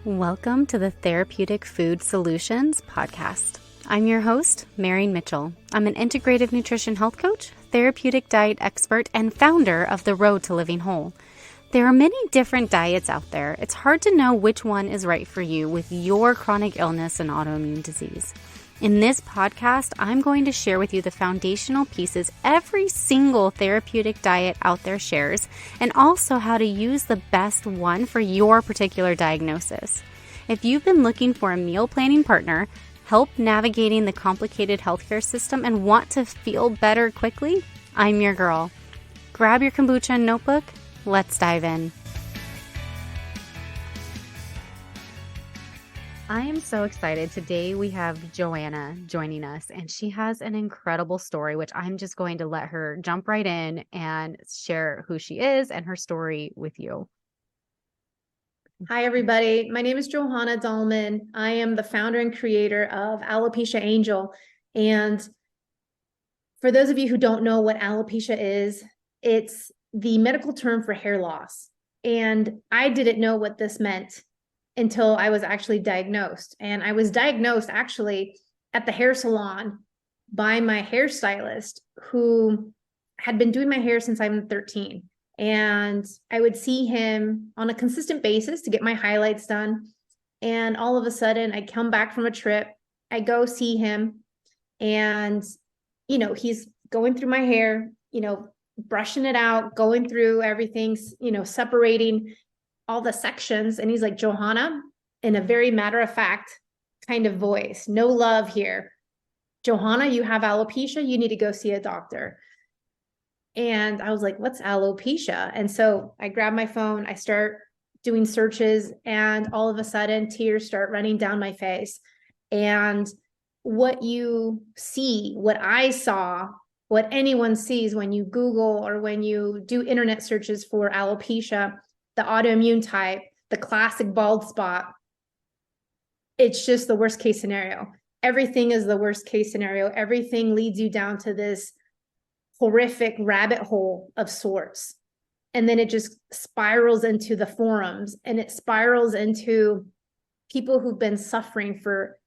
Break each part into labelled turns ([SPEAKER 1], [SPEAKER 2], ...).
[SPEAKER 1] Welcome to the Therapeutic Food Solutions podcast. I'm your host, Marian Mitchell. I'm an integrative nutrition health coach, therapeutic diet expert, and founder of The Road to Living Whole. There are many different diets out there. It's hard to know which one is right for you with your chronic illness and autoimmune disease. In this podcast, I'm going to share with you the foundational pieces every single therapeutic diet out there shares, and also how to use the best one for your particular diagnosis. If you've been looking for a meal planning partner, help navigating the complicated healthcare system, and want to feel better quickly, I'm your girl. Grab your kombucha and notebook. Let's dive in. I am so excited. Today we have Johanna joining us, and she has an incredible story, which I'm just going to let her jump right in and share who she is and her story with you.
[SPEAKER 2] Hi, everybody. My name is Johanna Dahlman. I am the founder and creator of Alopecia-You. And for those of you who don't know what alopecia is, it's the medical term for hair loss. And I didn't know what this meant until I was actually diagnosed. And I was diagnosed actually at the hair salon by my hairstylist, who had been doing my hair since I'm 13. And I would see him on a consistent basis to get my highlights done. And all of a sudden I come back from a trip, I go see him, and, he's going through my hair, brushing it out, going through everything, separating all the sections. And he's like, Johanna, in a very matter of fact kind of voice, no love here. Johanna, you have alopecia. You need to go see a doctor. And I was like, what's alopecia? And so I grab my phone, I start doing searches, and all of a sudden tears start running down my face. And what you see, what I saw, what anyone sees when you Google or when you do internet searches for alopecia, the autoimmune type, the classic bald spot, it's just the worst case scenario. Everything is the worst case scenario. Everything leads you down to this horrific rabbit hole of sorts. And then it just spirals into the forums, and it spirals into people who've been suffering for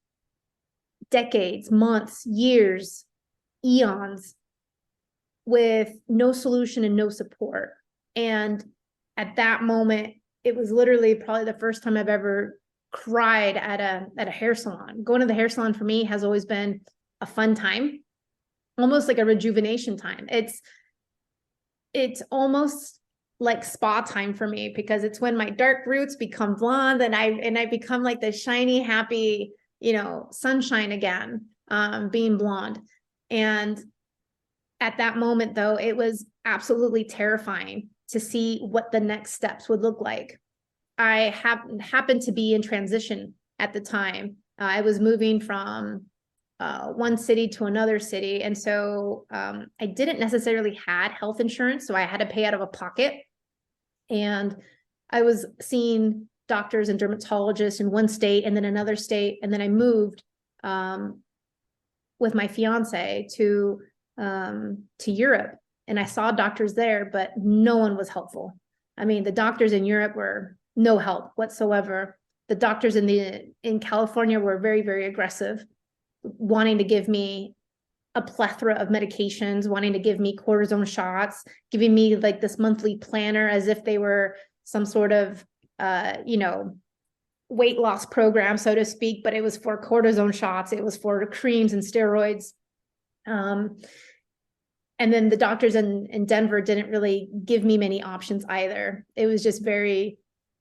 [SPEAKER 2] decades, months, years, eons, with no solution and no support. And at that moment, it was literally probably the first time I've ever cried at a hair salon. Going to the hair salon for me has always been a fun time, almost like a rejuvenation time. It's almost like spa time for me, because it's when my dark roots become blonde and I become like the shiny, happy, sunshine again, being blonde. And at that moment, though, it was absolutely terrifying to see what the next steps would look like. I happened to be in transition at the time. I was moving from one city to another city. And so I didn't necessarily had health insurance, so I had to pay out of a pocket. And I was seeing doctors and dermatologists in one state and then another state. And then I moved with my fiance to Europe. And I saw doctors there, but no one was helpful. I mean, the doctors in Europe were no help whatsoever. The doctors in California were very, very aggressive, wanting to give me a plethora of medications, wanting to give me cortisone shots, giving me like this monthly planner as if they were some sort of, weight loss program, so to speak, but it was for cortisone shots. It was for creams and steroids. And then the doctors in Denver didn't really give me many options either. It was just very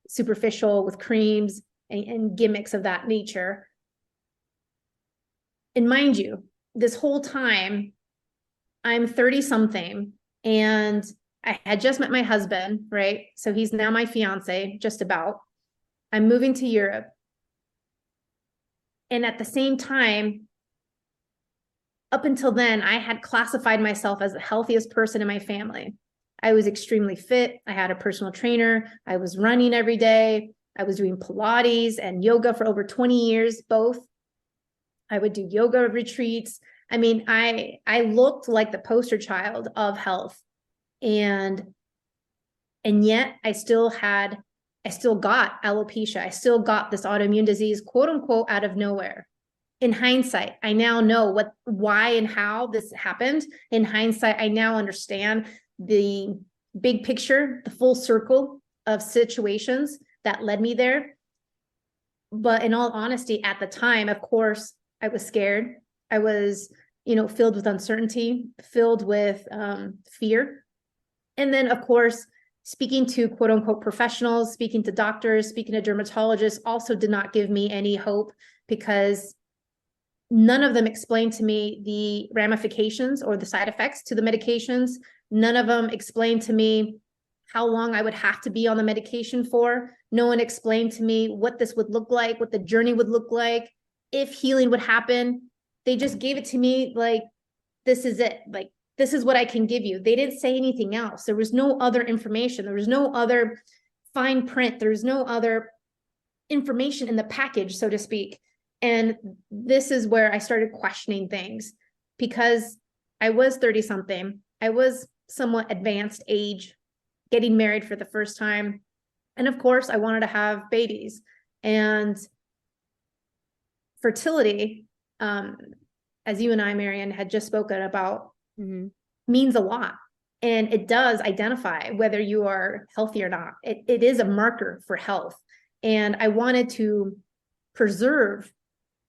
[SPEAKER 2] superficial with creams and gimmicks of that nature. And mind you, this whole time, I'm 30 something, and I had just met my husband, right? So he's now my fiance, just about. I'm moving to Europe. And at the same time, up until then, I had classified myself as the healthiest person in my family. I was extremely fit. I had a personal trainer. I was running every day. I was doing Pilates and yoga for over 20 years, both. I would do yoga retreats. I mean, I looked like the poster child of health. And yet I still had I still got alopecia. I still got this autoimmune disease, quote unquote, out of nowhere. In hindsight, I now know why and how this happened. In hindsight, I now understand the big picture, the full circle of situations that led me there. But in all honesty, at the time, of course, I was scared. I was, filled with uncertainty, filled with fear. And then, of course, speaking to quote unquote professionals, speaking to doctors, speaking to dermatologists also did not give me any hope, because none of them explained to me the ramifications or the side effects to the medications. None of them explained to me how long I would have to be on the medication for. No one explained to me what this would look like, what the journey would look like, if healing would happen. They just gave it to me like, this is it. Like, this is what I can give you. They didn't say anything else. There was no other information. There was no other fine print. There's no other information in the package, so to speak. And this is where I started questioning things, because I was 30 something. I was somewhat advanced age, getting married for the first time. And of course, I wanted to have babies. And fertility, as you and I, Marian, had just spoken about, means a lot. And it does identify whether you are healthy or not. It is a marker for health. And I wanted to preserve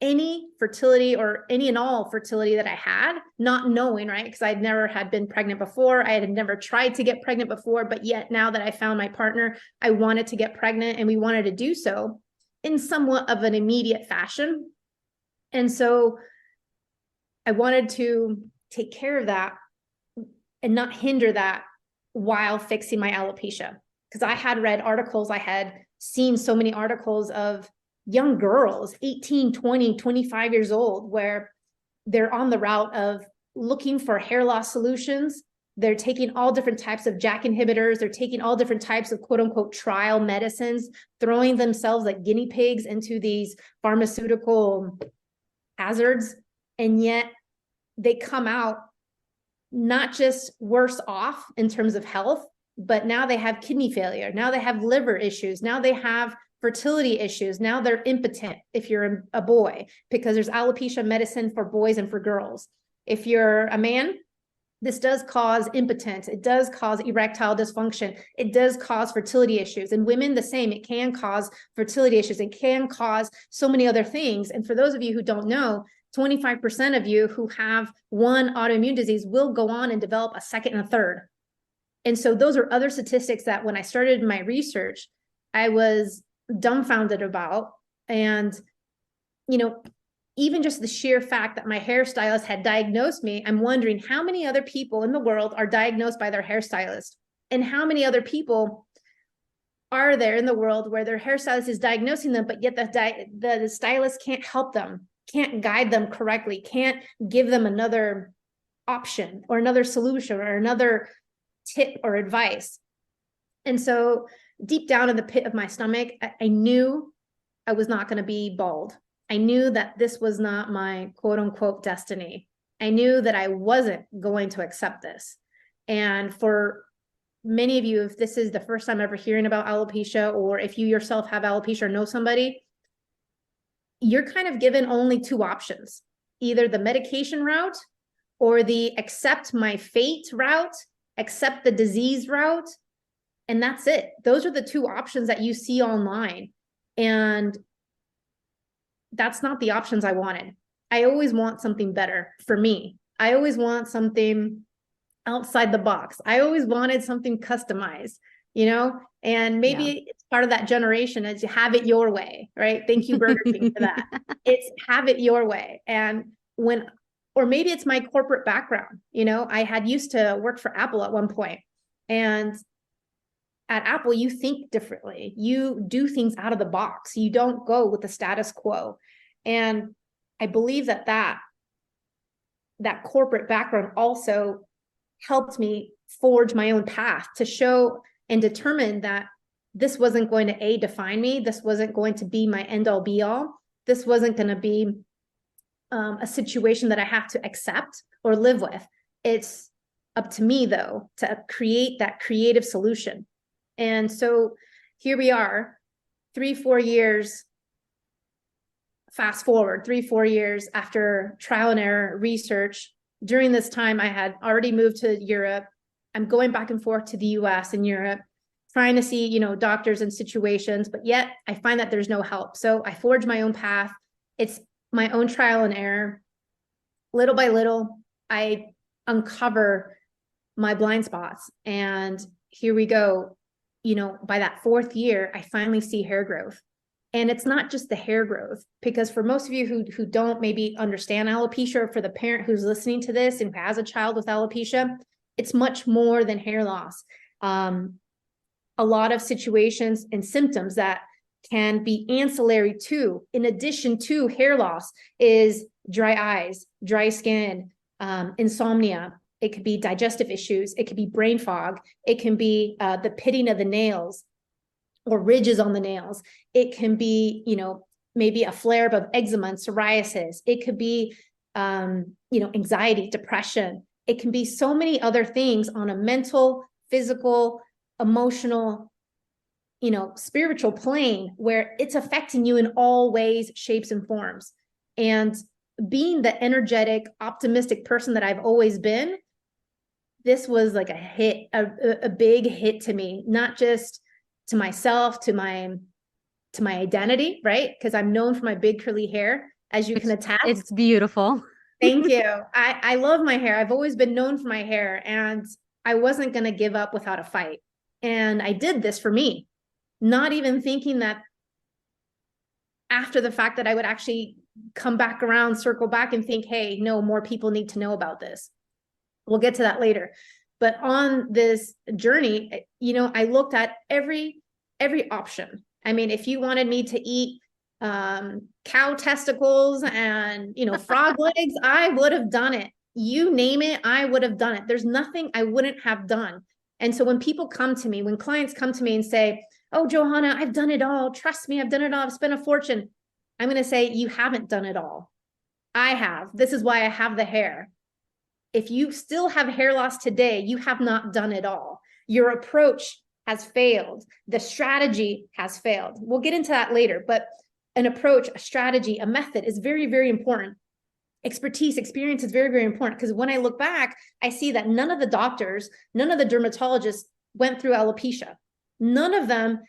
[SPEAKER 2] any fertility or any and all fertility that I had, not knowing, right? Because I'd never had been pregnant before. I had never tried to get pregnant before, but yet now that I found my partner, I wanted to get pregnant, and we wanted to do so in somewhat of an immediate fashion. And so I wanted to take care of that and not hinder that while fixing my alopecia. Because I had read articles, I had seen so many articles of young girls, 18, 20, 25 years old, where they're on the route of looking for hair loss solutions. They're taking all different types of JAK inhibitors. They're taking all different types of quote unquote trial medicines, throwing themselves like guinea pigs into these pharmaceutical hazards. And yet they come out not just worse off in terms of health, but now they have kidney failure. Now they have liver issues. Now they have fertility issues. Now they're impotent if you're a boy, because there's alopecia medicine for boys and for girls. If you're a man, this does cause impotence. It does cause erectile dysfunction. It does cause fertility issues. And women, the same. It can cause fertility issues. It can cause so many other things. And for those of you who don't know, 25% of you who have one autoimmune disease will go on and develop a second and a third. And so those are other statistics that when I started my research, I was dumbfounded about. And, even just the sheer fact that my hairstylist had diagnosed me, I'm wondering how many other people in the world are diagnosed by their hairstylist, and how many other people are there in the world where their hairstylist is diagnosing them, but yet the stylist can't help them, can't guide them correctly, can't give them another option or another solution or another tip or advice. And so deep down in the pit of my stomach, I knew I was not going to be bald. I knew that this was not my quote unquote destiny. I knew that I wasn't going to accept this. And for many of you, if this is the first time ever hearing about alopecia, or if you yourself have alopecia or know somebody, you're kind of given only two options, either the medication route or the accept my fate route, accept the disease route. And that's it. Those are the two options that you see online. And that's not the options I wanted. I always want something better for me. I always want something outside the box. I always wanted something customized, and maybe it's part of that generation as you have it your way, right? Thank you, Burger King, for that. It's have it your way. And or maybe it's my corporate background. I had used to work for Apple at one point, and at Apple, you think differently. You do things out of the box. You don't go with the status quo. And I believe that corporate background also helped me forge my own path to show and determine that this wasn't going to define me. This wasn't going to be my end all be all. This wasn't going to be a situation that I have to accept or live with. It's up to me, though, to create that creative solution. And so here we are, 3-4 years, fast forward 3-4 years after trial and error research. During this time, I had already moved to Europe. I'm going back and forth to the US and Europe, trying to see, doctors and situations, but yet I find that there's no help. So I forge my own path. It's my own trial and error. Little by little, I uncover my blind spots. And here we go. By that 4th year, I finally see hair growth. And it's not just the hair growth, because for most of you who don't maybe understand alopecia, or for the parent who's listening to this and who has a child with alopecia, it's much more than hair loss. A lot of situations and symptoms that can be ancillary to, in addition to hair loss, is dry eyes, dry skin, insomnia. It could be digestive issues. It could be brain fog. It can be the pitting of the nails or ridges on the nails. It can be, maybe a flare up of eczema and psoriasis. It could be, anxiety, depression. It can be so many other things on a mental, physical, emotional, spiritual plane, where it's affecting you in all ways, shapes, and forms. And being the energetic, optimistic person that I've always been, this was like a hit, a big hit to me, not just to myself, to my identity, right? Because I'm known for my big curly hair, as you can attest.
[SPEAKER 1] It's beautiful.
[SPEAKER 2] Thank you. I love my hair. I've always been known for my hair, and I wasn't going to give up without a fight. And I did this for me, not even thinking that after the fact that I would actually come back around, circle back and think, hey, no, more people need to know about this. We'll get to that later. But on this journey, I looked at every option. I mean, if you wanted me to eat cow testicles and, frog legs, I would have done it. You name it, I would have done it. There's nothing I wouldn't have done. And so when people come to me, when clients come to me and say, oh, Johanna, I've done it all. Trust me, I've done it all. I've spent a fortune. I'm going to say, you haven't done it all. I have. This is why I have the hair. If you still have hair loss today, you have not done it all. Your approach has failed. The strategy has failed. We'll get into that later, but an approach, a strategy, a method is very, very important. Expertise, experience is very, very important, because when I look back, I see that none of the doctors, none of the dermatologists went through alopecia. None of them,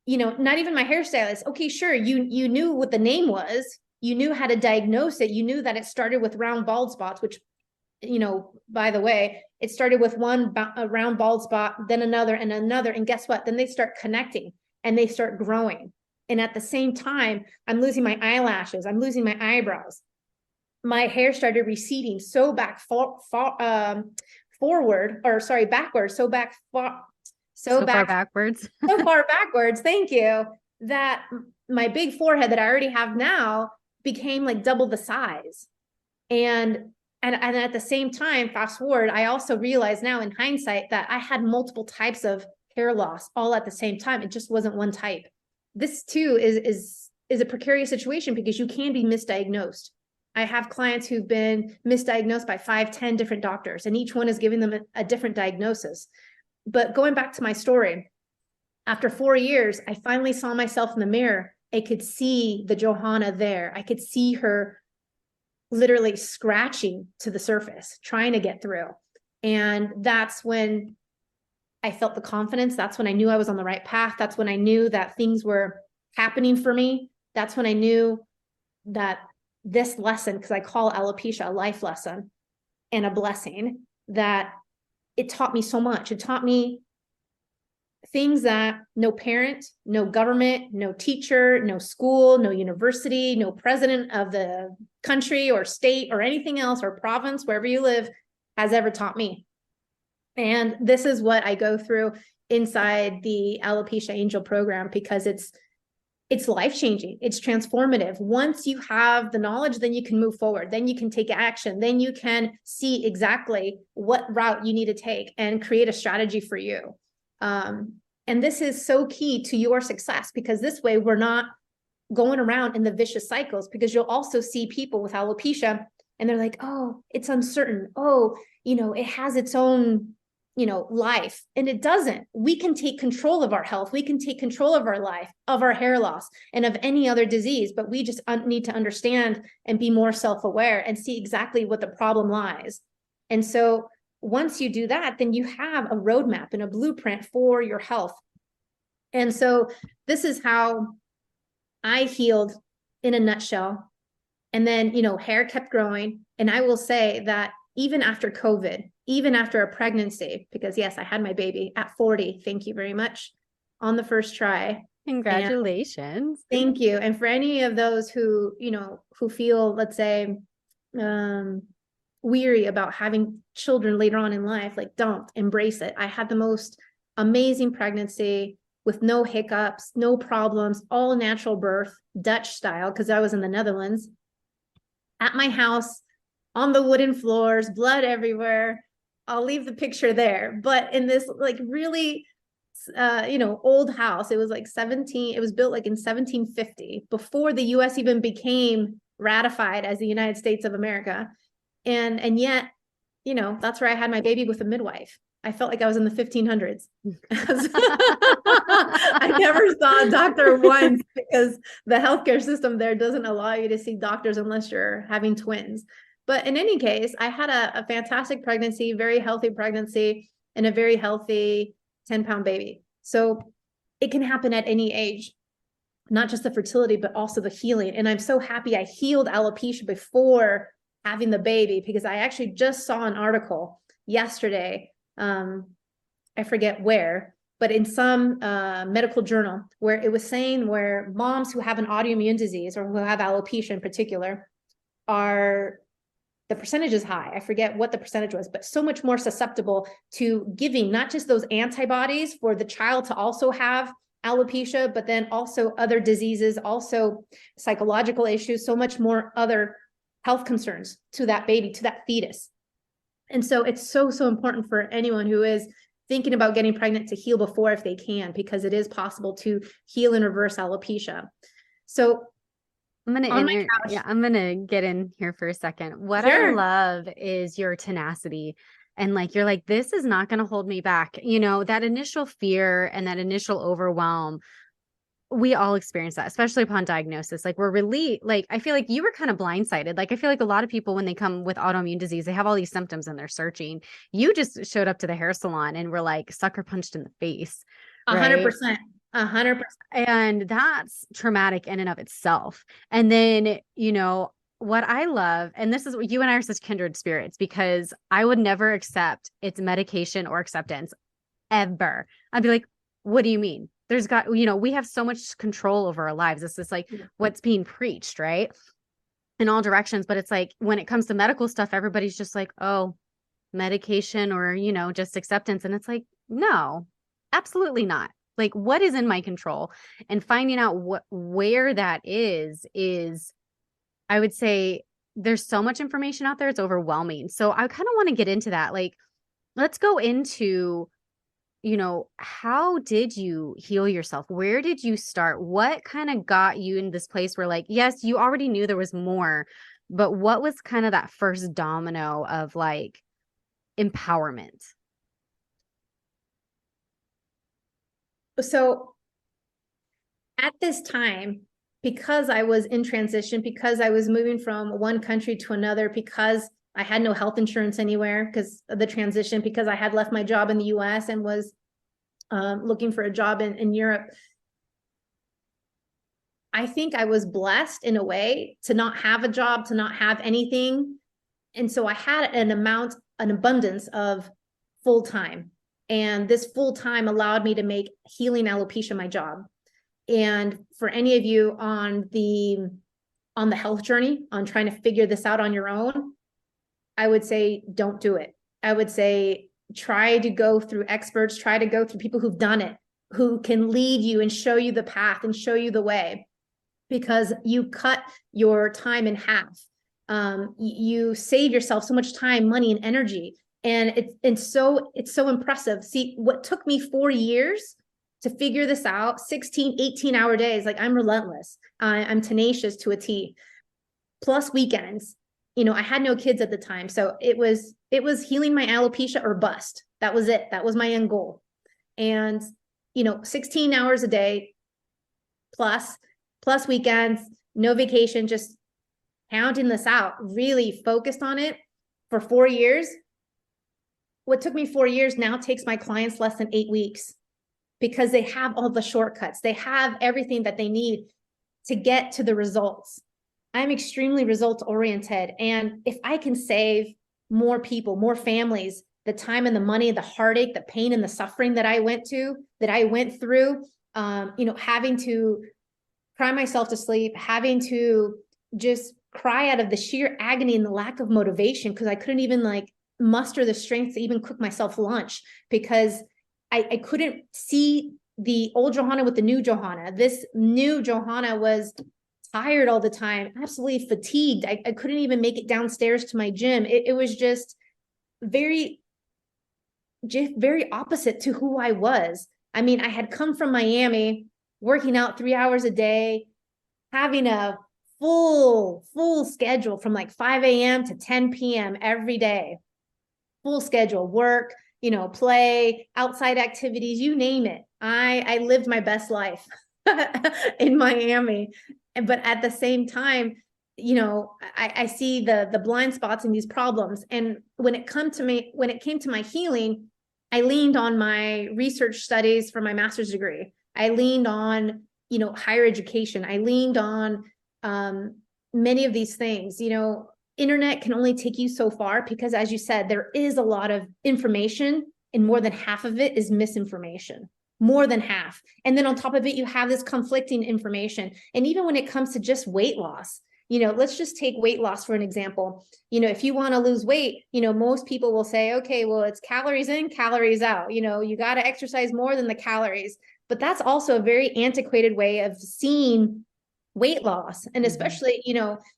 [SPEAKER 2] not even my hairstylist. Okay, sure, you knew what the name was. You knew how to diagnose it. You knew that it started with round bald spots, which, by the way, it started with a round bald spot, then another and another. And guess what? Then they start connecting and they start growing. And at the same time, I'm losing my eyelashes. I'm losing my eyebrows. My hair started receding so backwards, so far backwards. So far backwards. Thank you. That my big forehead that I already have now became like double the size. And at the same time, fast forward, I also realize now in hindsight that I had multiple types of hair loss all at the same time. It just wasn't one type. This too is a precarious situation, because you can be misdiagnosed. I have clients who've been misdiagnosed by 5-10 different doctors, and each one is giving them a different diagnosis. But going back to my story, after 4 years, I finally saw myself in the mirror. I could see the Johanna there. I could see her literally scratching to the surface, trying to get through. And that's when I felt the confidence. That's when I knew I was on the right path. That's when I knew that things were happening for me. That's when I knew that this lesson, because I call alopecia a life lesson and a blessing, that it taught me so much. It taught me things that no parent, no government, no teacher, no school, no university, no president of the country or state or anything else, or province, wherever you live, has ever taught me. And this is what I go through inside the Alopecia Angel program, because it's life-changing. It's transformative. Once you have the knowledge, then you can move forward. Then you can take action. Then you can see exactly what route you need to take and create a strategy for you. And this is so key to your success, because this way we're not going around in the vicious cycles, because you'll also see people with alopecia and they're like, oh, it's uncertain. Oh, it has its own, life. And it doesn't. We can take control of our health. We can take control of our life, of our hair loss, and of any other disease. But we just need to understand and be more self-aware and see exactly what the problem lies. And so once you do that, then you have a roadmap and a blueprint for your health. And so this is how I healed in a nutshell. And then, hair kept growing. And I will say that even after COVID, even after a pregnancy, because yes, I had my baby at 40. Thank you very much, on the first try.
[SPEAKER 1] Congratulations.
[SPEAKER 2] Thank you. And for any of those who, who feel, let's say, weary about having children later on in life, like, don't, embrace it. I had the most amazing pregnancy with no hiccups, no problems, all natural birth, Dutch style, because I was in the Netherlands, at my house, on the wooden floors, blood everywhere. I'll leave the picture there. But in this like really, old house, it was built like in 1750, before the US even became ratified as the United States of America. And yet, that's where I had my baby with a midwife. I felt like I was in the 1500s. I never saw a doctor once, because the healthcare system there doesn't allow you to see doctors unless you're having twins. But in any case, I had a fantastic pregnancy, very healthy pregnancy, and a very healthy 10-pound baby. So it can happen at any age, not just the fertility, but also the healing. And I'm so happy I healed alopecia before having the baby, because I actually just saw an article yesterday. I forget where, but in some medical journal, where it was saying where moms who have an autoimmune disease, or who have alopecia in particular, the percentage is high. I forget what the percentage was, but so much more susceptible to giving not just those antibodies for the child to also have alopecia, but then also other diseases, also psychological issues, so much more other health concerns to that baby, to that fetus. And so it's so, so important for anyone who is thinking about getting pregnant to heal before, if they can, because it is possible to heal and reverse alopecia. So
[SPEAKER 1] I'm gonna get in here for a second. What I love is your tenacity, and like, you're like, this is not going to hold me back. That initial fear and that initial overwhelm, we all experience that, especially upon diagnosis. Like, we're really, like, I feel like you were kind of blindsided. Like, I feel like a lot of people, when they come with autoimmune disease, they have all these symptoms and they're searching. You just showed up to the hair salon and were like sucker punched in the face.
[SPEAKER 2] 100%. 100%.
[SPEAKER 1] And that's traumatic in and of itself. And then, what I love, and this is what you and I are such kindred spirits, because I would never accept its medication or acceptance ever. I'd be like, what do you mean? We have so much control over our lives. It's just like what's being preached, right? In all directions. But it's like, when it comes to medical stuff, everybody's just like, oh, medication, or, just acceptance. And it's like, no, absolutely not. Like, what is in my control? And finding out where that is, I would say, there's so much information out there. It's overwhelming. So I kind of want to get into that. Like, let's go into, how did you heal yourself? Where did you start? What kind of got you in this place where, like, yes, you already knew there was more, but what was kind of that first domino of like empowerment?
[SPEAKER 2] So at this time, because I was in transition, because I was moving from one country to another, because I had no health insurance anywhere because of the transition, because I had left my job in the US and was looking for a job in Europe, I think I was blessed in a way to not have a job, to not have anything. And so I had an abundance of full-time. And this full-time allowed me to make healing alopecia my job. And for any of you on the health journey, on trying to figure this out on your own, I would say, don't do it. I would say, try to go through experts, try to go through people who've done it, who can lead you and show you the path and show you the way, because you cut your time in half. You save yourself so much time, money, and energy. And it's so impressive. See, what took me 4 years to figure this out, 16, 18-hour days, like, I'm relentless. I'm tenacious to a T, plus weekends. I had no kids at the time. So it was it was healing my alopecia or bust. That was it. That was my end goal. And, 16 hours a day plus weekends, no vacation, just pounding this out, really focused on it for 4 years. What took me 4 years now takes my clients less than 8 weeks, because they have all the shortcuts. They have everything that they need to get to the results. I'm extremely results oriented. And if I can save more people, more families, the time and the money, the heartache, the pain and the suffering that I went through, having to cry myself to sleep, having to just cry out of the sheer agony and the lack of motivation, because I couldn't even muster the strength to even cook myself lunch, because I couldn't see the old Johanna with the new Johanna. This new Johanna was tired all the time, absolutely fatigued. I couldn't even make it downstairs to my gym. It was just very opposite to who I was. I mean, I had come from Miami, working out 3 hours a day, having a full schedule from 5 a.m. to 10 p.m. every day, full schedule, work, play, outside activities, you name it. I lived my best life in Miami. But at the same time, I see the blind spots in these problems. And when it came to my healing, I leaned on my research studies for my master's degree. I leaned on, higher education. I leaned on many of these things. Internet can only take you so far, because as you said, there is a lot of information, and more than half of it is misinformation. More than half. And then on top of it, you have this conflicting information. And even when it comes to just weight loss, let's just take weight loss for an example. If you want to lose weight, most people will say, okay, well, it's calories in, calories out. You got to exercise more than the calories. But that's also a very antiquated way of seeing weight loss. And especially,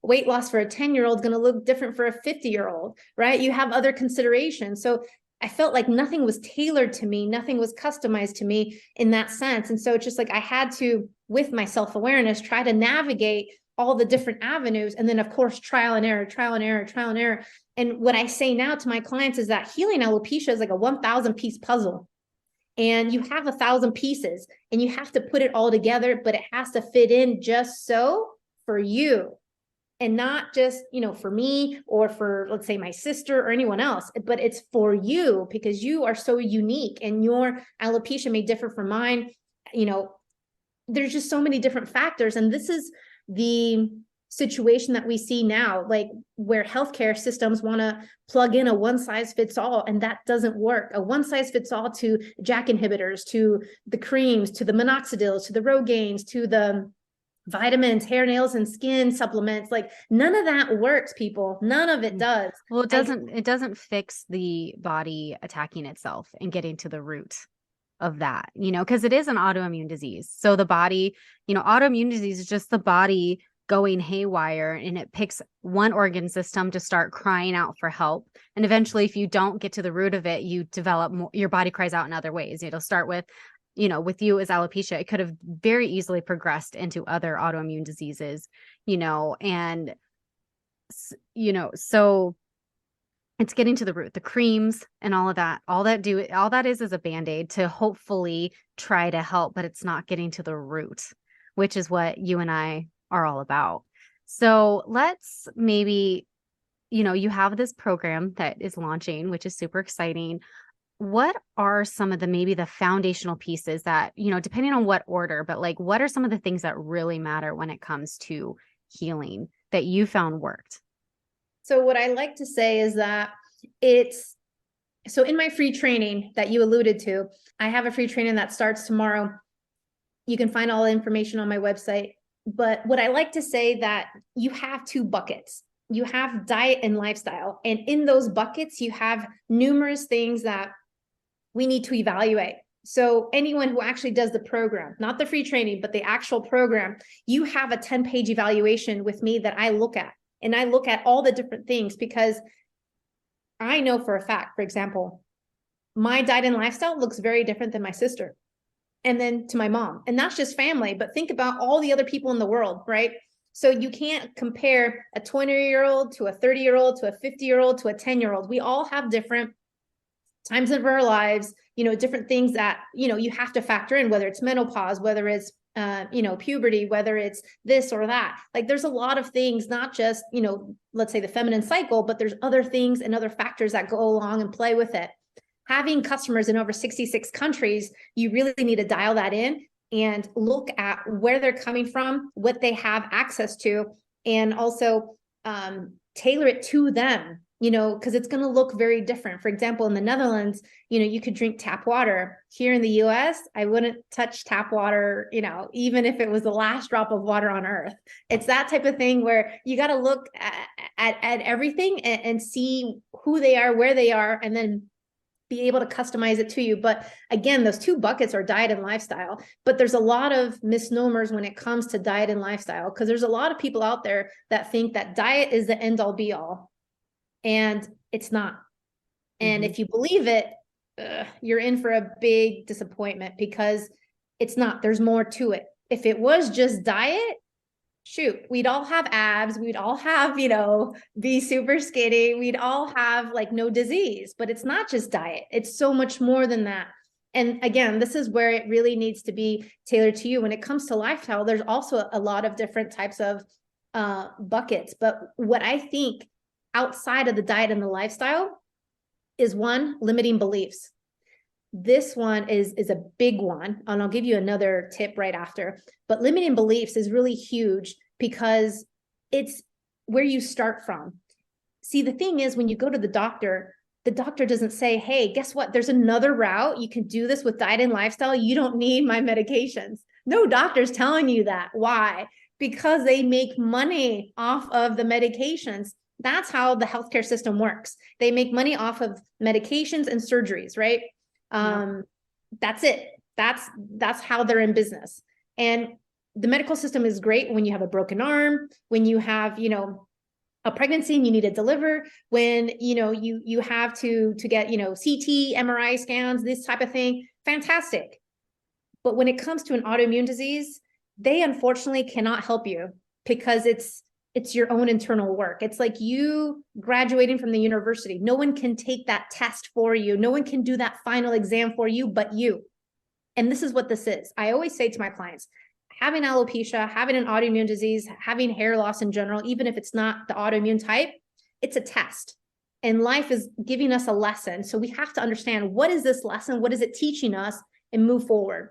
[SPEAKER 2] weight loss for a 10-year-old is going to look different for a 50-year-old, right? You have other considerations. So I felt like nothing was tailored to me. Nothing was customized to me in that sense. And so it's just I had to, with my self-awareness, try to navigate all the different avenues. And then of course, trial and error. And what I say now to my clients is that healing alopecia is like a 1,000 piece puzzle. And you have 1,000 pieces and you have to put it all together, but it has to fit in just so for you. And not just, for me or for, let's say, my sister or anyone else, but it's for you, because you are so unique and your alopecia may differ from mine. There's just so many different factors. And this is the situation that we see now, where healthcare systems want to plug in a one size fits all, and that doesn't work. A one size fits all to JAK inhibitors, to the creams, to the minoxidils, to the Rogaines, to the vitamins, hair, nails, and skin supplements. None of that works, people. None of it does.
[SPEAKER 1] Well, it doesn't fix the body attacking itself and getting to the root of that, because it is an autoimmune disease. So the body, autoimmune disease is just the body going haywire, and it picks one organ system to start crying out for help. And eventually, if you don't get to the root of it, you develop more, your body cries out in other ways. It'll start with, with you as alopecia, it could have very easily progressed into other autoimmune diseases, and, so it's getting to the root, the creams and all of that, all that is a Band-Aid to hopefully try to help, but it's not getting to the root, which is what you and I are all about. So let's maybe, you have this program that is launching, which is super exciting. What are some of maybe the foundational pieces that, depending on what order, but what are some of the things that really matter when it comes to healing that you found worked?
[SPEAKER 2] So what I like to say is that so in my free training that you alluded to, I have a free training that starts tomorrow. You can find all the information on my website. But what I like to say that you have 2 buckets. You have diet and lifestyle. And in those buckets, you have numerous things that we need to evaluate. So anyone who actually does the program, not the free training, but the actual program, you have a 10-page evaluation with me that I look at. And I look at all the different things, because I know for a fact, for example, my diet and lifestyle looks very different than my sister, and then to my mom. And that's just family. But think about all the other people in the world, right? So you can't compare a 20-year-old to a 30-year-old to a 50-year-old to a 10-year-old. We all have different times of our lives, different things that, you have to factor in, whether it's menopause, whether it's, puberty, whether it's this or that. Like there's a lot of things, not just, let's say the feminine cycle, but there's other things and other factors that go along and play with it. Having customers in over 66 countries, you really need to dial that in and look at where they're coming from, what they have access to, and also tailor it to them, because it's going to look very different. For example, in the Netherlands, you could drink tap water. Here in the US, I wouldn't touch tap water, even if it was the last drop of water on earth. It's that type of thing where you got to look at everything and see who they are, where they are, and then be able to customize it to you. But again, those two buckets are diet and lifestyle. But there's a lot of misnomers when it comes to diet and lifestyle, because there's a lot of people out there that think that diet is the end all be all. And it's not. And if you believe it, you're in for a big disappointment, because it's not. There's more to it. If it was just diet, shoot, we'd all have abs, we'd all have, be super skinny, we'd all have like no disease. But it's not just diet. It's so much more than that. And again, this is where it really needs to be tailored to you. When it comes to lifestyle, there's also a lot of different types of buckets. But what I think outside of the diet and the lifestyle is, one, limiting beliefs. This one is a big one, and I'll give you another tip right after. But limiting beliefs is really huge, because it's where you start from. See, the thing is, when you go to the doctor doesn't say, hey, guess what? There's another route. You can do this with diet and lifestyle. You don't need my medications. No doctor's telling you that. Why? Because they make money off of the medications. That's how the healthcare system works. They make money off of medications and surgeries, right? That's it. That's how they're in business. And the medical system is great when you have a broken arm, when you have, a pregnancy and you need to deliver, when, you have to get, CT, MRI scans, this type of thing. Fantastic. But when it comes to an autoimmune disease, they unfortunately cannot help you, because it's your own internal work. It's like you graduating from the university. No one can take that test for you. No one can do that final exam for you, but you. And this is what this is. I always say to my clients, having alopecia, having an autoimmune disease, having hair loss in general, even if it's not the autoimmune type, it's a test. And life is giving us a lesson. So we have to understand, what is this lesson? What is it teaching us? And move forward.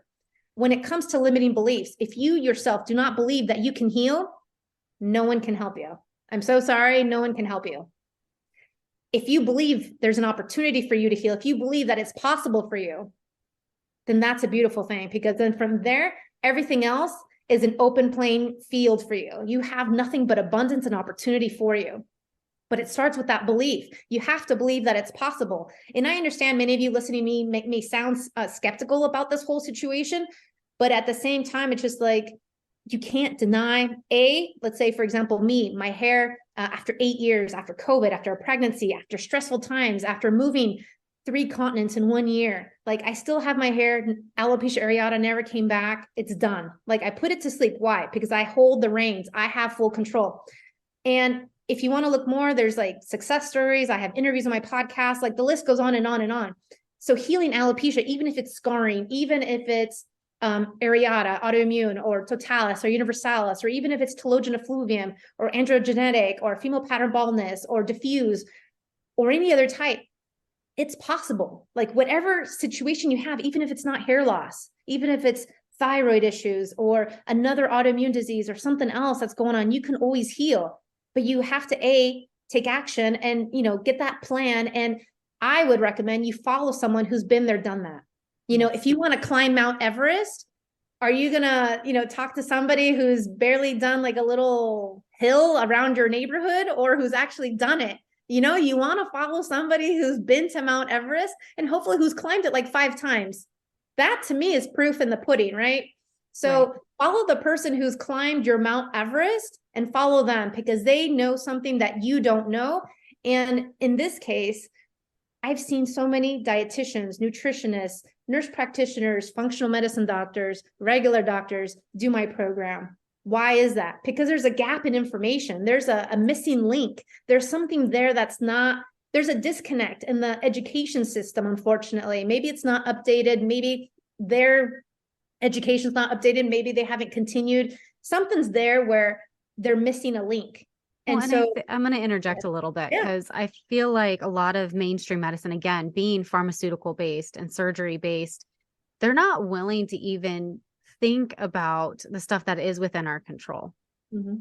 [SPEAKER 2] When it comes to limiting beliefs, if you yourself do not believe that you can heal, no one can help you. I'm so sorry. No one can help you. If you believe there's an opportunity for you to heal, if you believe that it's possible for you, then that's a beautiful thing, because then from there, everything else is an open playing field for you. You have nothing but abundance and opportunity for you. But it starts with that belief. You have to believe that it's possible. And I understand many of you listening to me may sound skeptical about this whole situation, but at the same time, it's just like, you can't deny, let's say, for example, me, my hair, after 8 years, after COVID, after a pregnancy, after stressful times, after moving 3 continents in 1 year, like I still have my hair, alopecia areata never came back. It's done. Like I put it to sleep. Why? Because I hold the reins. I have full control. And if you want to look more, there's like success stories. I have interviews on my podcast, like the list goes on and on and on. So healing alopecia, even if it's scarring, even if it's areata, autoimmune, or totalis, or universalis, or even if it's telogen effluvium, or androgenetic, or female pattern baldness, or diffuse, or any other type, it's possible. Like whatever situation you have, even if it's not hair loss, even if it's thyroid issues or another autoimmune disease or something else that's going on, you can always heal. But you have to take action and get that plan. And I would recommend you follow someone who's been there, done that. If you want to climb Mount Everest, are you going to, talk to somebody who's barely done like a little hill around your neighborhood, or who's actually done it? You want to follow somebody who's been to Mount Everest, and hopefully who's climbed it like 5 times. That to me is proof in the pudding, right? So follow the person who's climbed your Mount Everest and follow them, because they know something that you don't know. And in this case, I've seen so many dietitians, nutritionists, nurse practitioners, functional medicine doctors, regular doctors do my program. Why is that? Because there's a gap in information. There's a missing link. There's something there that's not, there's a disconnect in the education system, unfortunately. Maybe it's not updated. Maybe their education's not updated. Maybe they haven't continued. Something's there where they're missing a link.
[SPEAKER 1] And so I'm going to interject a little bit because I feel like a lot of mainstream medicine, again, being pharmaceutical based and surgery based, they're not willing to even think about the stuff that is within our control.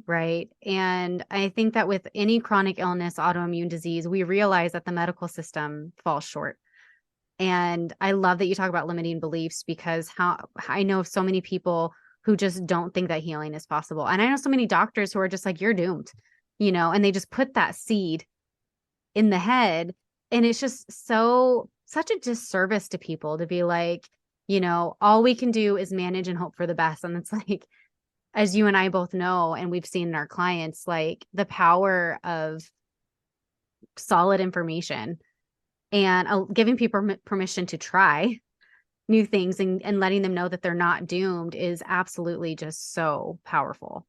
[SPEAKER 1] Right. And I think that with any chronic illness, autoimmune disease, we realize that the medical system falls short. And I love that you talk about limiting beliefs, because I know so many people who just don't think that healing is possible. And I know so many doctors who are just like, you're doomed, and they just put that seed in the head. And it's just such a disservice to people to be like, all we can do is manage and hope for the best. And it's like, as you and I both know, and we've seen in our clients, like the power of solid information and giving people permission to try new things and letting them know that they're not doomed is absolutely just so powerful.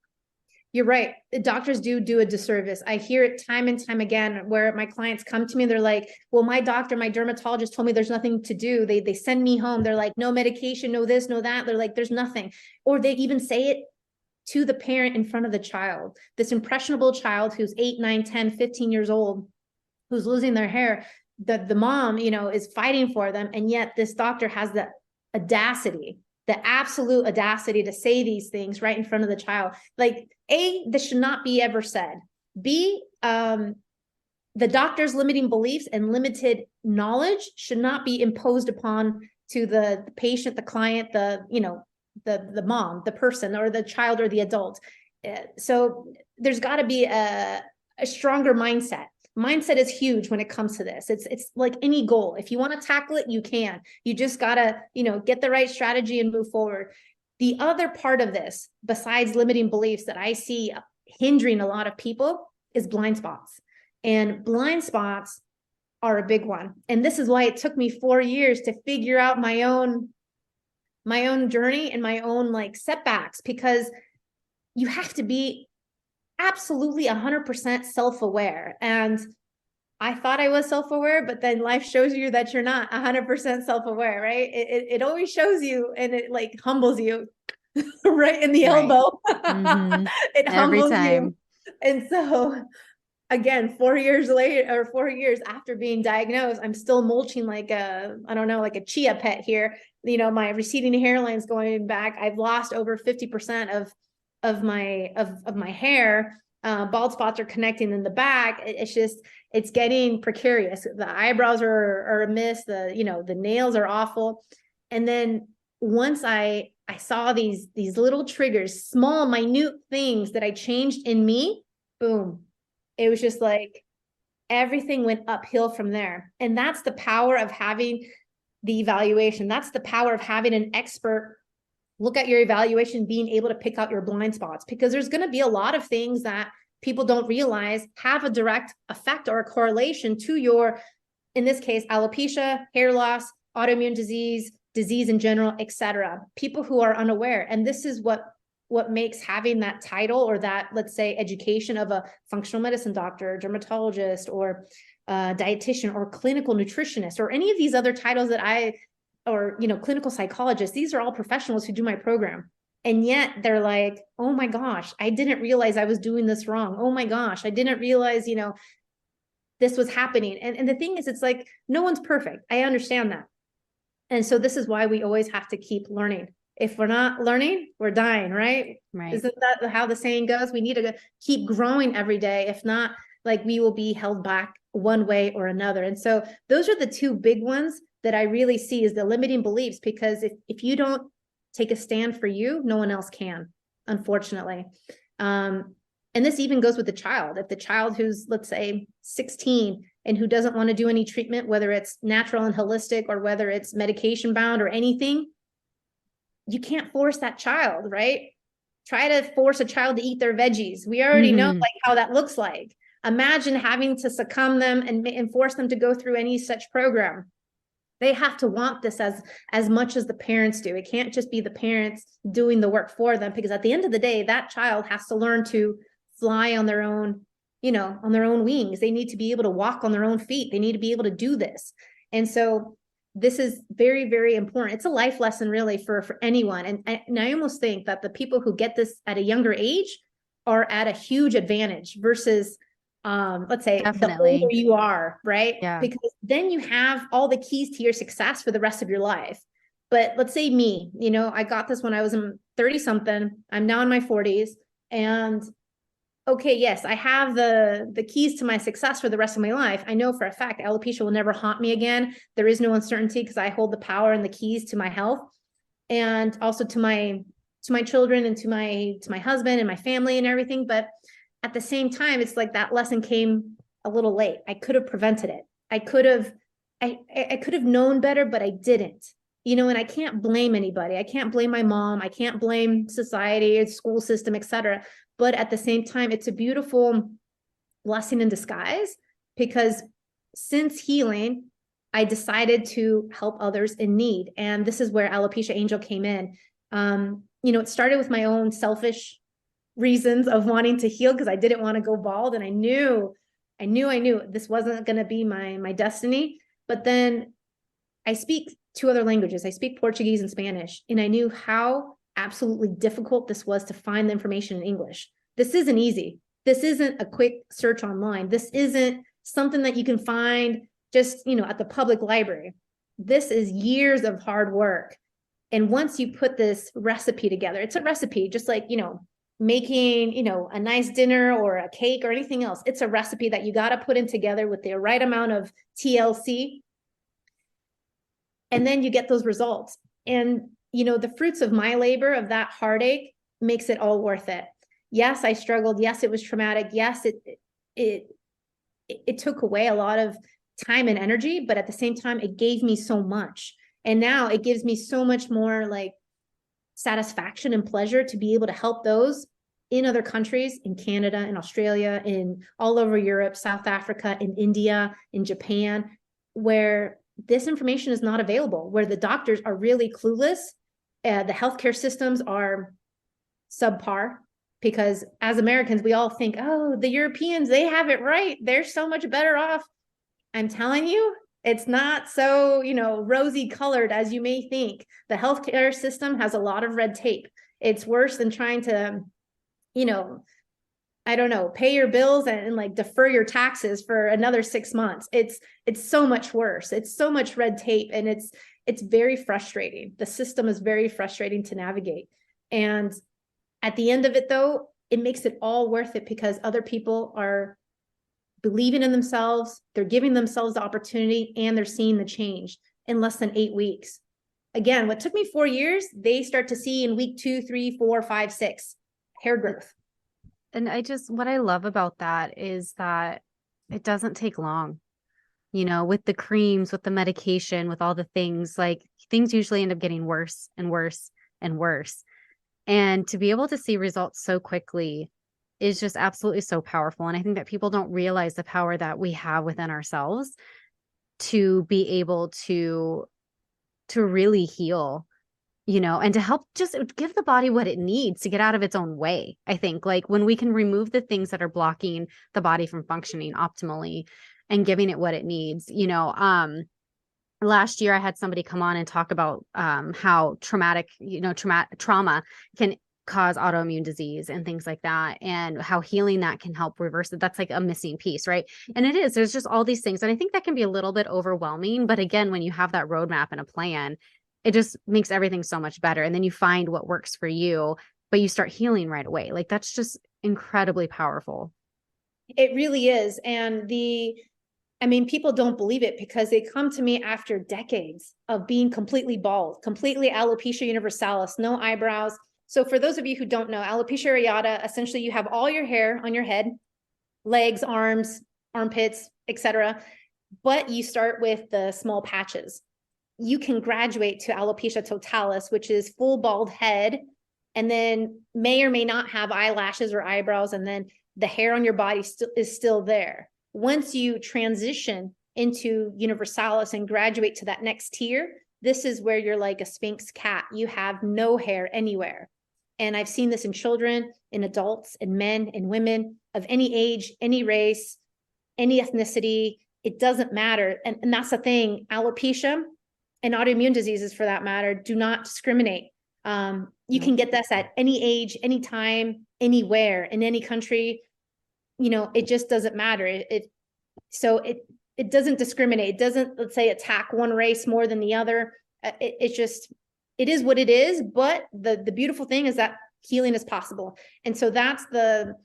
[SPEAKER 2] You're right. The doctors do a disservice. I hear it time and time again where my clients come to me and they're like, well, my doctor, my dermatologist told me there's nothing to do. They send me home. They're like, no medication, no this, no that. They're like, there's nothing. Or they even say it to the parent in front of the child, this impressionable child who's 8, 9, 10, 15 years old, who's losing their hair. The mom, is fighting for them. And yet this doctor has the audacity, the absolute audacity to say these things right in front of the child. Like, A, this should not be ever said. B, the doctor's limiting beliefs and limited knowledge should not be imposed upon to the patient, the client, the mom, the person, or the child, or the adult. So there's got to be a stronger mindset. Mindset is huge when it comes to this. It's like any goal. If you want to tackle it, you can. You just got to, get the right strategy and move forward. The other part of this, besides limiting beliefs that I see hindering a lot of people, is blind spots. And blind spots are a big one. And this is why it took me 4 years to figure out my own journey and my own setbacks, because you have to be absolutely 100% self-aware. And I thought I was self-aware, but then life shows you that you're not 100% self-aware, right? It always shows you, and it humbles you right in the elbow.
[SPEAKER 1] Mm-hmm.
[SPEAKER 2] It
[SPEAKER 1] Every
[SPEAKER 2] humbles
[SPEAKER 1] time.
[SPEAKER 2] you. And so again, 4 years later, or 4 years after being diagnosed, I'm still mulching like a chia pet here. My receding hairline's going back. I've lost over 50% of my hair. Bald spots are connecting in the back. It's getting precarious. The eyebrows are a miss. The nails are awful. And then once I saw these little triggers, small, minute things that I changed in me, boom. It was just like everything went uphill from there. And that's the power of having the evaluation. That's the power of having an expert look at your evaluation, being able to pick out your blind spots, because there's going to be a lot of things that people don't realize have a direct effect or a correlation to your, in this case, alopecia, hair loss, autoimmune disease in general, etc. People who are unaware. And this is what makes having that title, or that, let's say, education of a functional medicine doctor, dermatologist, or dietitian, or clinical nutritionist, or any of these other titles or clinical psychologist. These are all professionals who do my program. And yet they're like, oh my gosh, I didn't realize I was doing this wrong. Oh my gosh, I didn't realize, this was happening. And the thing is, it's like, no one's perfect. I understand that. And so this is why we always have to keep learning. If we're not learning, we're dying, right?
[SPEAKER 1] Right.
[SPEAKER 2] Isn't that how the saying goes? We need to keep growing every day. If not, we will be held back one way or another. And so those are the two big ones that I really see, is the limiting beliefs, because if you don't take a stand for you, no one else can, unfortunately. And this even goes with the child. If the child who's, let's say, 16 and who doesn't want to do any treatment, whether it's natural and holistic, or whether it's medication bound or anything, you can't force that child, right? Try to force a child to eat their veggies. We already know how that looks like. Imagine having to succumb them and force them to go through any such program. They have to want this as much as the parents do. It can't just be the parents doing the work for them, because at the end of the day, that child has to learn to fly on their own, on their own wings. They need to be able to walk on their own feet. They need to be able to do this. And so this is very, very important. It's a life lesson really for anyone. And I almost think that the people who get this at a younger age are at a huge advantage versus let's say
[SPEAKER 1] Definitely.
[SPEAKER 2] the older you are, right?
[SPEAKER 1] Yeah.
[SPEAKER 2] Because then you have all the keys to your success for the rest of your life. But let's say me, I got this when I was in 30 something. I'm now in my 40s. And okay, yes, I have the keys to my success for the rest of my life. I know for a fact alopecia will never haunt me again. There is no uncertainty because I hold the power and the keys to my health, and also to my children and to my husband and my family and everything. But at the same time, it's like that lesson came a little late. I could have prevented it. I could have known better, but I didn't. And I can't blame anybody. I can't blame my mom. I can't blame society, school system, etc. But at the same time, it's a beautiful blessing in disguise, because since healing, I decided to help others in need. And this is where Alopecia Angel came in. It started with my own selfish reasons of wanting to heal, because I didn't want to go bald. And I knew this wasn't going to be my destiny. But then I speak two other languages. I speak Portuguese and Spanish. And I knew how absolutely difficult this was to find the information in English. This isn't easy. This isn't a quick search online. This isn't something that you can find just, at the public library. This is years of hard work. And once you put this recipe together, it's a recipe, just like, making, a nice dinner or a cake or anything else. It's a recipe that you got to put in together with the right amount of TLC. And then you get those results. And, the fruits of my labor, of that heartache, makes it all worth it. Yes, I struggled. Yes, it was traumatic. Yes, it took away a lot of time and energy, but at the same time, it gave me so much. And now it gives me so much more like satisfaction and pleasure to be able to help those in other countries, in Canada, in Australia, in all over Europe, South Africa, in India, in Japan, where this information is not available, where the doctors are really clueless. The healthcare systems are subpar, because as Americans, we all think, oh, the Europeans, they have it right. They're so much better off. I'm telling you, it's not so, rosy colored as you may think. The healthcare system has a lot of red tape. It's worse than trying to, I don't know, pay your bills and like defer your taxes for another 6 months. It's so much worse. It's so much red tape, and it's very frustrating. The system is very frustrating to navigate. And at the end of it, though, it makes it all worth it, because other people are believing in themselves, they're giving themselves the opportunity, and they're seeing the change in less than 8 weeks. Again, what took me 4 years, they start to see in week 2, 3, 4, 5, 6, hair growth.
[SPEAKER 1] And what I love about that is that it doesn't take long, with the creams, with the medication, with all the things, like things usually end up getting worse and worse and worse. And to be able to see results so quickly is just absolutely so powerful. And I think that people don't realize the power that we have within ourselves to be able to really heal, and to help just give the body what it needs to get out of its own way. I think like when we can remove the things that are blocking the body from functioning optimally and giving it what it needs, last year I had somebody come on and talk about how traumatic, trauma can cause autoimmune disease and things like that, and how healing that can help reverse it. That's like a missing piece, right? And it is, there's just all these things. And I think that can be a little bit overwhelming. But again, when you have that roadmap and a plan, it just makes everything so much better. And then you find what works for you, but you start healing right away. Like that's just incredibly powerful.
[SPEAKER 2] It really is. And people don't believe it, because they come to me after decades of being completely bald, completely alopecia universalis, no eyebrows. So for those of you who don't know, alopecia areata, essentially you have all your hair on your head, legs, arms, armpits, etc. But you start with the small patches. You can graduate to alopecia totalis, which is full bald head, and then may or may not have eyelashes or eyebrows, and then the hair on your body is still there. Once you transition into universalis and graduate to that next tier, this is where you're like a Sphynx cat. You have no hair anywhere. And I've seen this in children, in adults, in men, in women of any age, any race, any ethnicity. It doesn't matter. And that's the thing. Alopecia and autoimmune diseases, for that matter, do not discriminate. You can get this at any age, any time, anywhere, in any country. It just doesn't matter. It doesn't discriminate. It doesn't, let's say, attack one race more than the other. It is what it is. But the beautiful thing is that healing is possible. And so that's the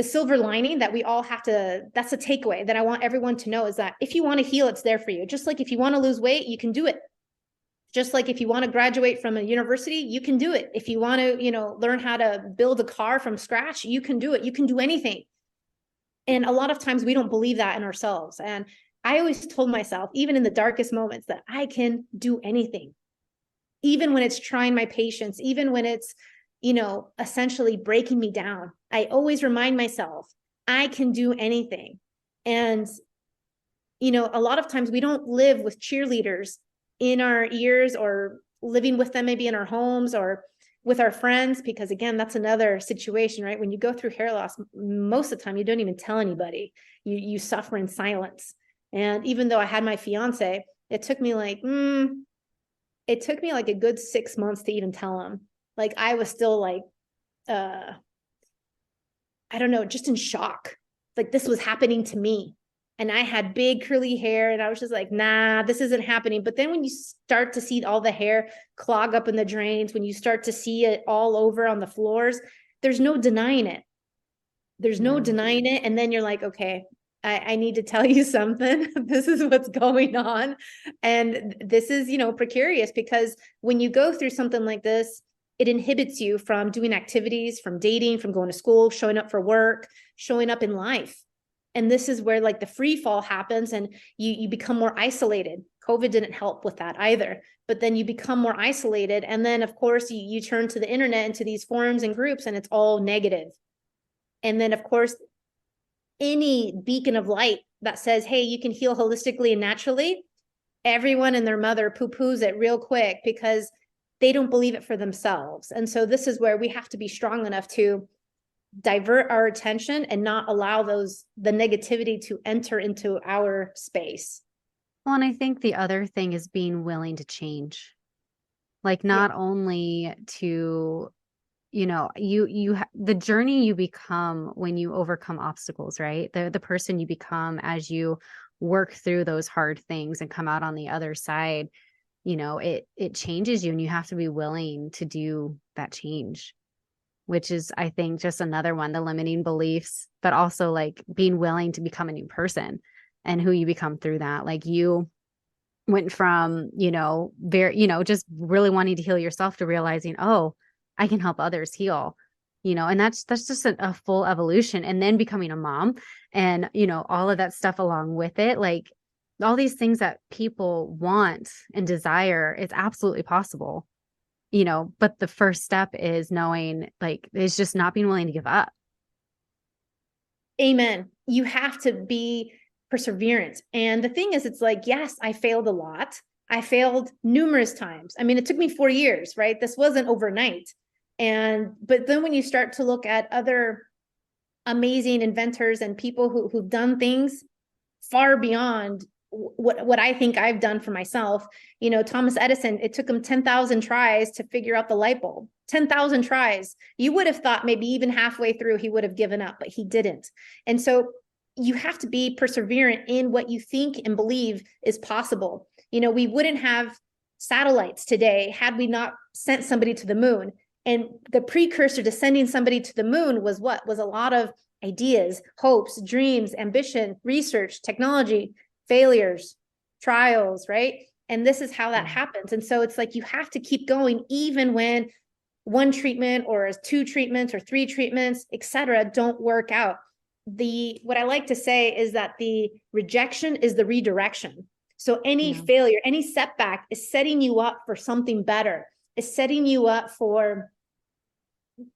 [SPEAKER 2] silver lining that we all have to, that's the takeaway that I want everyone to know, is that if you want to heal, it's there for you. Just like if you want to lose weight, you can do it. Just like if you want to graduate from a university, you can do it. If you want to, learn how to build a car from scratch, you can do it. You can do anything. And a lot of times we don't believe that in ourselves. And I always told myself, even in the darkest moments, that I can do anything. Even when it's trying my patience, even when it's, essentially breaking me down, I always remind myself, I can do anything. And, a lot of times we don't live with cheerleaders in our ears or living with them maybe in our homes or with our friends, because again, that's another situation, right? When you go through hair loss, most of the time you don't even tell anybody. You suffer in silence. And even though I had my fiance, it took me like a good 6 months to even tell him. Like I was still like, I don't know, just in shock. Like this was happening to me. And I had big curly hair and I was just like, nah, this isn't happening. But then when you start to see all the hair clog up in the drains, when you start to see it all over on the floors, there's no denying it. There's no denying it. And then you're like, okay, I need to tell you something. This is what's going on. And this is, precarious, because when you go through something like this, it inhibits you from doing activities, from dating, from going to school, showing up for work, showing up in life. And this is where like the free fall happens and you become more isolated. COVID didn't help with that either, but then you become more isolated. And then of course you turn to the internet and to these forums and groups and it's all negative. And then of course, any beacon of light that says, hey, you can heal holistically and naturally, everyone and their mother poo-poos it real quick because they don't believe it for themselves. And so this is where we have to be strong enough to divert our attention and not allow the negativity to enter into our space.
[SPEAKER 1] Well, and I think the other thing is being willing to change. Like not only to, the journey you become when you overcome obstacles, right? The person you become as you work through those hard things and come out on the other side, it changes you, and you have to be willing to do that change, which is, I think, just another one, the limiting beliefs, but also like being willing to become a new person and who you become through that. Like you went from, just really wanting to heal yourself to realizing, oh, I can help others heal, and that's just a full evolution. And then becoming a mom and, all of that stuff along with it, like all these things that people want and desire, it's absolutely possible, but the first step is knowing, like, is just not being willing to give up.
[SPEAKER 2] Amen. You have to be perseverant. And the thing is, it's like, yes, I failed a lot. I failed numerous times. I mean, it took me 4 years, right? This wasn't overnight. But then when you start to look at other amazing inventors and people who've done things far beyond what I think I've done for myself, Thomas Edison, it took him 10,000 tries to figure out the light bulb. 10,000 tries. You would have thought maybe even halfway through he would have given up, but he didn't. And so you have to be perseverant in what you think and believe is possible. We wouldn't have satellites today had we not sent somebody to the moon. And the precursor to sending somebody to the moon was what? Was a lot of ideas, hopes, dreams, ambition, research, technology, failures, trials, right? And this is how that happens. And so it's like you have to keep going even when one treatment or 2 treatments or 3 treatments, etc., don't work out. What I like to say is that the rejection is the redirection. So any failure, any setback is setting you up for something better, is setting you up for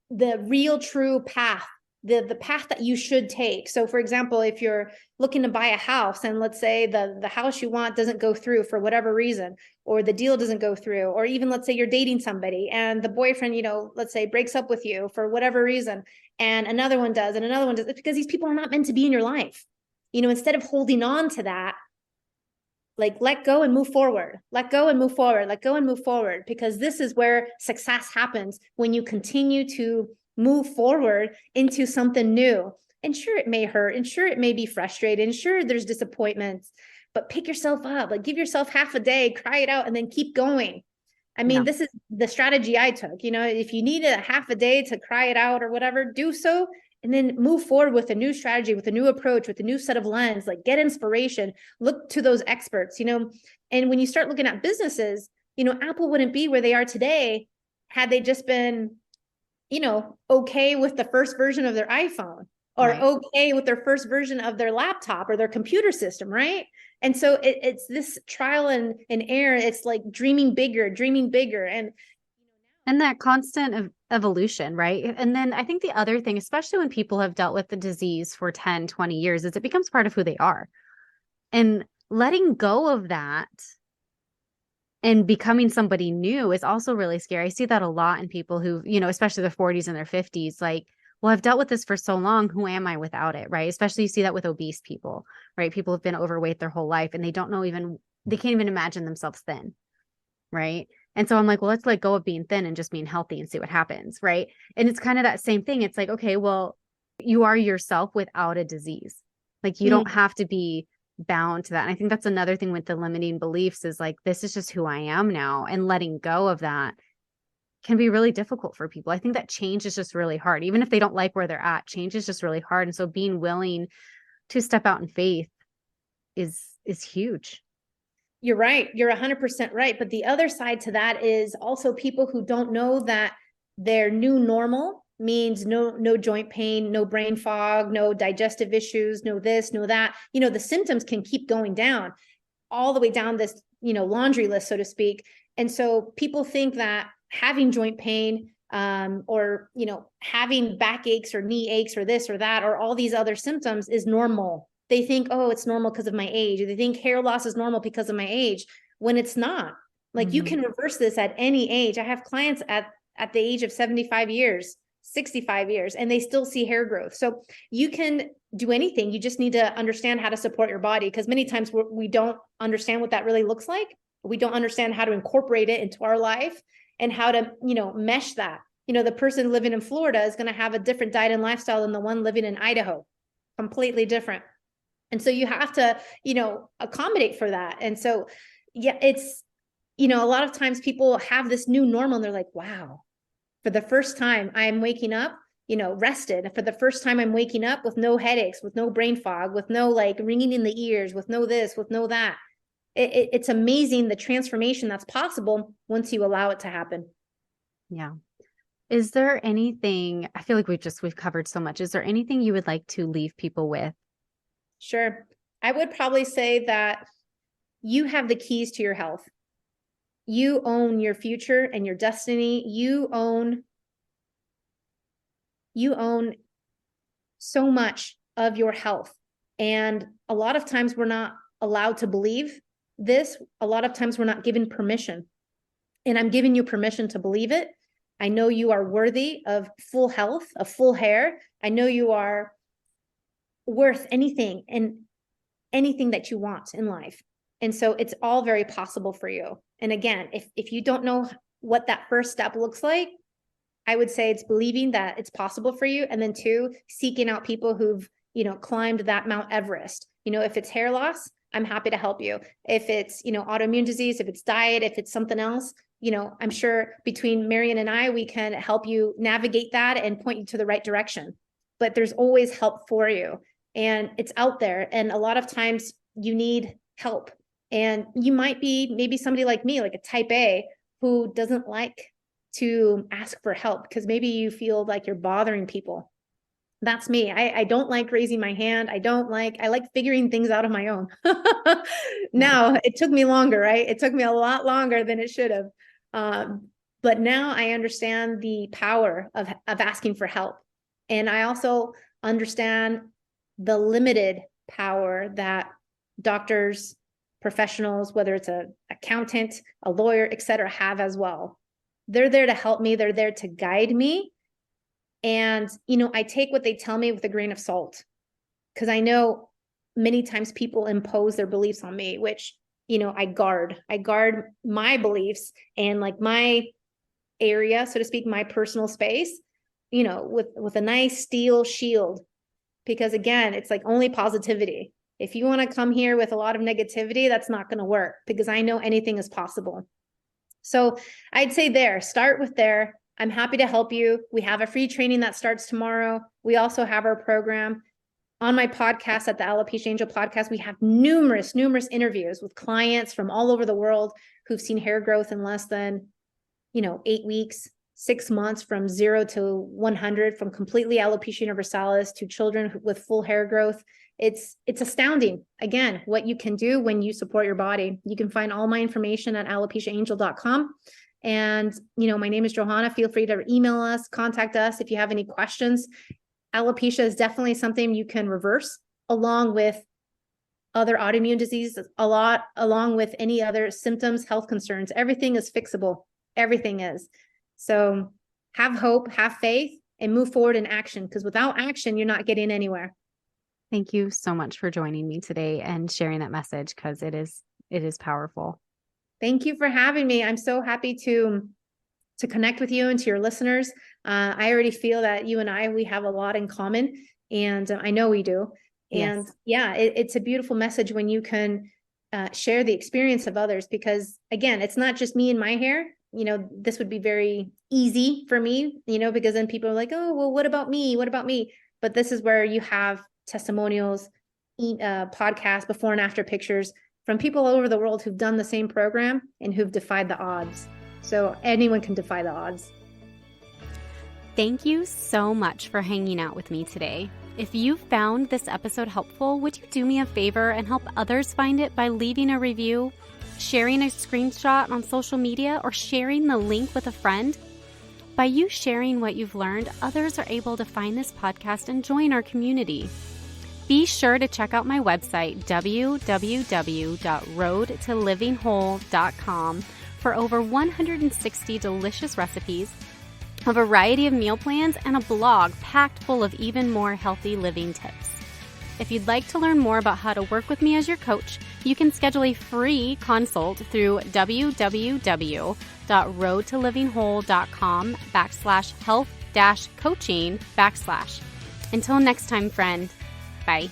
[SPEAKER 2] the real true path the path that you should take. So for example, if you're looking to buy a house and let's say the house you want doesn't go through for whatever reason, or the deal doesn't go through, or even let's say you're dating somebody and the boyfriend, let's say breaks up with you for whatever reason, and another one does, and another one does, it's because these people are not meant to be in your life. Instead of holding on to that, like let go and move forward, let go and move forward, let go and move forward, because this is where success happens, when you continue to move forward into something new. And sure, it may hurt, and sure, it may be frustrated, and sure, there's disappointments, but pick yourself up, like give yourself half a day, cry it out, and then keep going. I mean, this is the strategy I took. If you needed a half a day to cry it out or whatever, do so, and then move forward with a new strategy, with a new approach, with a new set of lens, like get inspiration, look to those experts, and when you start looking at businesses, Apple wouldn't be where they are today had they just been, okay with the first version of their iPhone, or okay with their first version of their laptop or their computer system, right? And so it's this trial and error. It's like dreaming bigger,
[SPEAKER 1] and that constant evolution, right? And then I think the other thing, especially when people have dealt with the disease for 10, 20 years, is it becomes part of who they are. And letting go of that and becoming somebody new is also really scary. I see that a lot in people who, especially their 40s and their 50s, like, well, I've dealt with this for so long. Who am I without it? Right. Especially you see that with obese people, right? People have been overweight their whole life and they can't even imagine themselves thin. Right. And so I'm like, well, let's let go of being thin and just being healthy and see what happens. Right. And it's kind of that same thing. It's like, okay, well, you are yourself without a disease. Like you don't have to be bound to that. And I think that's another thing with the limiting beliefs is like, this is just who I am now, and letting go of that can be really difficult for people. I think that change is just really hard. Even if they don't like where they're at, change is just really hard. And so being willing to step out in faith is huge.
[SPEAKER 2] You're right. You're 100% right. But the other side to that is also people who don't know that their new normal means no joint pain, no brain fog, no digestive issues, no this, no that. The symptoms can keep going down all the way down this, laundry list, so to speak. And so people think that having joint pain, or, having backaches or knee aches or this or that, or all these other symptoms is normal. They think, oh, it's normal because of my age. Or they think hair loss is normal because of my age, when it's not. Like you can reverse this at any age. I have clients at the age of 75 years, 65 years, and they still see hair growth. So you can do anything. You just need to understand how to support your body, because many times we don't understand what that really looks like. We don't understand how to incorporate it into our life and how to, mesh that. The person living in Florida is going to have a different diet and lifestyle than the one living in Idaho, completely different. And so you have to, accommodate for that. And so, yeah, it's, a lot of times people have this new normal and they're like, wow, for the first time I'm waking up, rested. For the first time I'm waking up with no headaches, with no brain fog, with no like ringing in the ears, with no this, with no that. It's amazing the transformation that's possible once you allow it to happen.
[SPEAKER 1] Yeah. Is there anything, I feel like we've covered so much. Is there anything you would like to leave people with?
[SPEAKER 2] Sure. I would probably say that you have the keys to your health. You own your future and your destiny. You own so much of your health. And a lot of times we're not allowed to believe this. A lot of times we're not given permission. And I'm giving you permission to believe it. I know you are worthy of full health, of full hair. I know you are worth anything and anything that you want in life. And so it's all very possible for you. And again, if you don't know what that first step looks like, I would say it's believing that it's possible for you. And then 2, seeking out people who've, climbed that Mount Everest. If it's hair loss, I'm happy to help you. If it's, autoimmune disease, if it's diet, if it's something else, I'm sure between Marian and I, we can help you navigate that and point you to the right direction. But there's always help for you. And it's out there. And a lot of times you need help. And you might be maybe somebody like me, like a type A, who doesn't like to ask for help because maybe you feel like you're bothering people. That's me. I don't like raising my hand. I like figuring things out on my own. Now, it took me longer, right? It took me a lot longer than it should have. But now I understand the power of asking for help. And I also understand the limited power that doctors, professionals, whether it's an accountant, a lawyer, et cetera, have as well. They're there to help me. They're there to guide me. And, I take what they tell me with a grain of salt, because I know many times people impose their beliefs on me, which, I guard my beliefs and like my area, so to speak, my personal space, with a nice steel shield, because again, it's like only positivity. If you want to come here with a lot of negativity, that's not going to work, because I know anything is possible. So I'd say start with there. I'm happy to help you. We have a free training that starts tomorrow. We also have our program on my podcast at the Alopecia Angel podcast. We have numerous interviews with clients from all over the world who've seen hair growth in less than, 8 weeks, 6 months, from 0 to 100, from completely alopecia universalis to children with full hair growth. It's astounding, again, what you can do when you support your body. You can find all my information at alopeciaangel.com. And, my name is Johanna. Feel free to email us, contact us if you have any questions. Alopecia is definitely something you can reverse, along with other autoimmune diseases, along with any other symptoms, health concerns. Everything is fixable. Everything is. So have hope, have faith, and move forward in action, because without action, you're not getting anywhere.
[SPEAKER 1] Thank you so much for joining me today and sharing that message, because it is powerful.
[SPEAKER 2] Thank you for having me. I'm so happy to connect with you and to your listeners. I already feel that you and we have a lot in common, and I know we do. And
[SPEAKER 1] yes.
[SPEAKER 2] Yeah, it's a beautiful message when you can share the experience of others, because again, it's not just me and my hair. This would be very easy for me, because then people are like, oh, well, what about me? What about me? But this is where you have testimonials, podcasts, before and after pictures from people all over the world who've done the same program and who've defied the odds. So anyone can defy the odds.
[SPEAKER 1] Thank you so much for hanging out with me today. If you found this episode helpful, would you do me a favor and help others find it by leaving a review, sharing a screenshot on social media, or sharing the link with a friend? By you sharing what you've learned, others are able to find this podcast and join our community. Be sure to check out my website, www.roadtolivingwhole.com, for over 160 delicious recipes, a variety of meal plans, and a blog packed full of even more healthy living tips. If you'd like to learn more about how to work with me as your coach, you can schedule a free consult through www.roadtolivingwhole.com/health-coaching/. Until next time, friend. Bye.